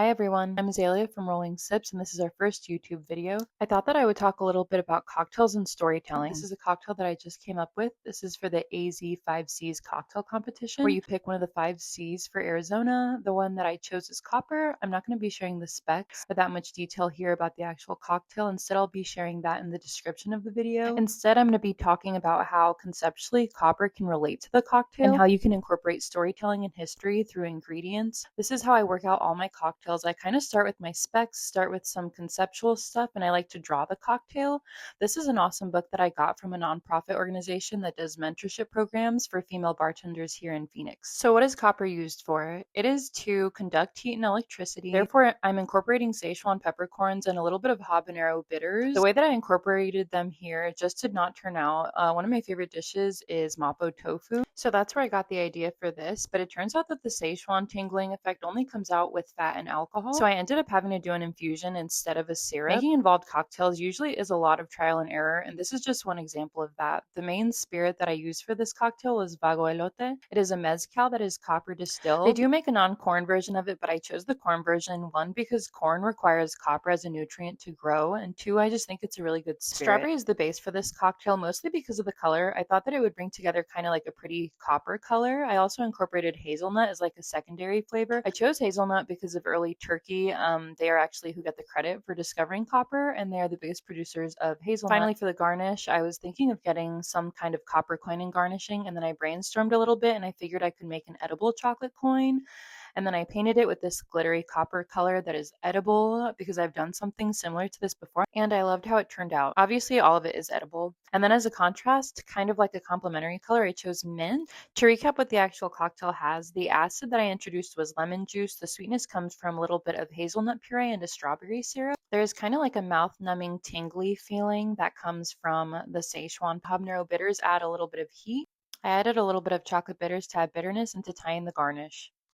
Hi everyone, I'm Azalea from Rolling Sips, and this is our first YouTube video. I thought that I would talk a little bit about cocktails and storytelling. This is a cocktail that I just came up with. This is for the AZ 5Cs cocktail competition, where you pick one of the 5Cs for Arizona. The one that I chose is copper. I'm not going to be sharing the specs or that much detail here about the actual cocktail. Instead, I'll be sharing that in the description of the video. Instead, I'm going to be talking about how conceptually copper can relate to the cocktail and how you can incorporate storytelling and history through ingredients. This is how I work out all my cocktails. I kind of start with my specs, start with some conceptual stuff, and I like to draw the cocktail. This is an awesome book that I got from a nonprofit organization that does mentorship programs for female bartenders here in Phoenix. So what is copper used for? It is to conduct heat and electricity. Therefore, I'm incorporating Szechuan peppercorns and a little bit of habanero bitters. The way that I incorporated them here just did not turn out. One of my favorite dishes is mapo tofu. So that's where I got the idea for this, but it turns out that the Szechuan tingling effect only comes out with fat and alcohol. So I ended up having to do an infusion instead of a syrup. Making involved cocktails usually is a lot of trial and error, and this is just one example of that. The main spirit that I used for this cocktail is Vago Elote. It is a mezcal that is copper distilled. They do make a non-corn version of it, but I chose the corn version, one, because corn requires copper as a nutrient to grow, and two, I just think it's a really good spirit. Strawberry is the base for this cocktail, mostly because of the color. I thought that it would bring together kind of like a pretty copper color. I also incorporated hazelnut as like a secondary flavor. I chose hazelnut because of early Turkey. They are actually who get the credit for discovering copper, and they are the biggest producers of hazelnut. Finally, for the garnish, I was thinking of getting some kind of copper coin and garnishing, and then I brainstormed a little bit, and I figured I could make an edible chocolate coin. And then I painted it with this glittery copper color that is edible because I've done something similar to this before, and I loved how it turned out. Obviously, all of it is edible. And then as a contrast, kind of like a complementary color, I chose mint. To recap what the actual cocktail has, the acid that I introduced was lemon juice. The sweetness comes from a little bit of hazelnut puree and a strawberry syrup. There's kind of like a mouth-numbing, tingly feeling that comes from the Szechuan habanero bitters add a little bit of heat. I added a little bit of chocolate bitters to add bitterness and to tie in the garnish.